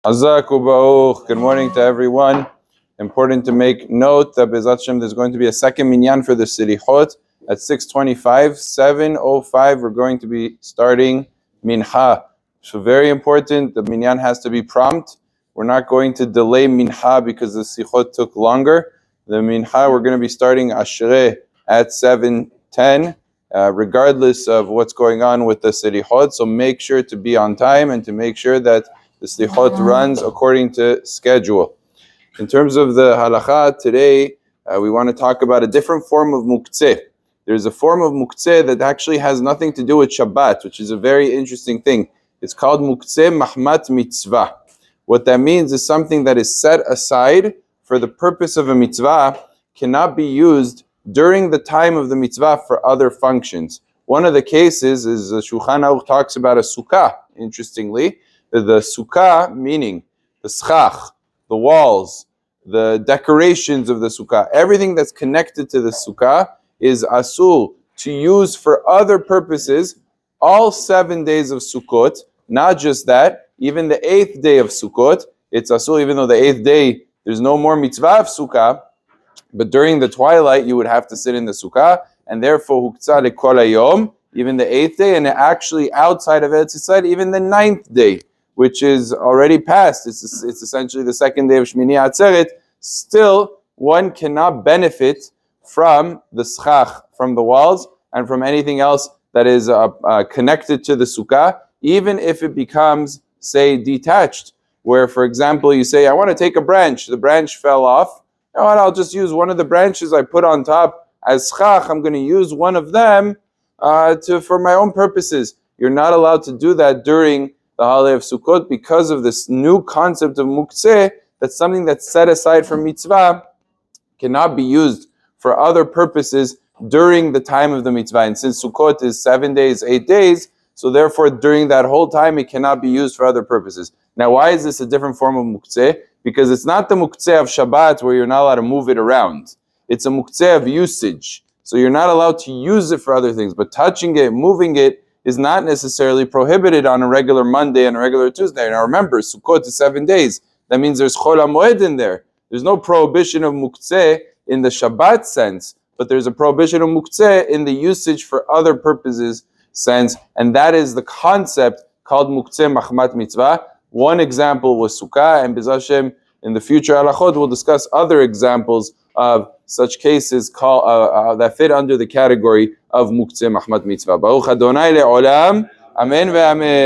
Hazak u'ba'uch. Good morning to everyone. Important to make note that B'ezrat Hashem there's going to be a second minyan for the Selichot at 6:25. 7:05 we're going to be starting mincha. So very important, the minyan has to be prompt. We're not going to delay mincha because the Selichot took longer. The mincha we're going to be starting Ashrei at 7:10. Regardless of what's going on with the Selichot, so make sure to be on time and to make sure that the slichot runs according to schedule. In terms of the halakha today, we want to talk about a different form of muktze. There's a form of muktze that actually has nothing to do with Shabbat, which is a very interesting thing. It's called muktze mahmat mitzvah. What that means is something that is set aside for the purpose of a mitzvah, cannot be used during the time of the mitzvah for other functions. One of the cases is the Shulchan Aruch talks about a sukkah, interestingly. The sukkah, meaning the schach, the walls, the decorations of the sukkah, everything that's connected to the sukkah is asul to use for other purposes all 7 days of Sukkot. Not just that, even the 8th day of Sukkot, it's asul, even though the 8th day there's no more mitzvah of sukkah, but during the twilight you would have to sit in the sukkah, and therefore huktzah lekol hayom, even the 8th day, and actually outside of Eretz Yisrael, even the 9th day, which is already past. It's essentially the second day of Shmini Atzeret. Still, one cannot benefit from the schach, from the walls, and from anything else that is connected to the sukkah, even if it becomes, say, detached. Where, for example, you say, I want to take a branch. The branch fell off. You know what, I'll just use one of the branches I put on top as schach. I'm going to use one of them for my own purposes. You're not allowed to do that during the holiday of Sukkot because of this new concept of muktze, that something that's set aside for mitzvah cannot be used for other purposes during the time of the mitzvah. And since Sukkot is 7 days, 8 days, so therefore during that whole time it cannot be used for other purposes. Now why is this a different form of muktze? Because it's not the muktze of Shabbat where you're not allowed to move it around. It's a muktze of usage. So you're not allowed to use it for other things, but touching it, moving it, is not necessarily prohibited on a regular Monday and a regular Tuesday. Now remember, Sukkot is 7 days. That means there's Chol HaMoed in there. There's no prohibition of muktze in the Shabbat sense, but there's a prohibition of muktze in the usage for other purposes sense, and that is the concept called muktze mahmat mitzvah. One example was Sukkah, and B'ezrat Hashem, in the future halachot, we'll discuss other examples of such cases that fit under the category of muktze mahmat mitzvah. Baruch Adonai le'olam. Amen ve'amen.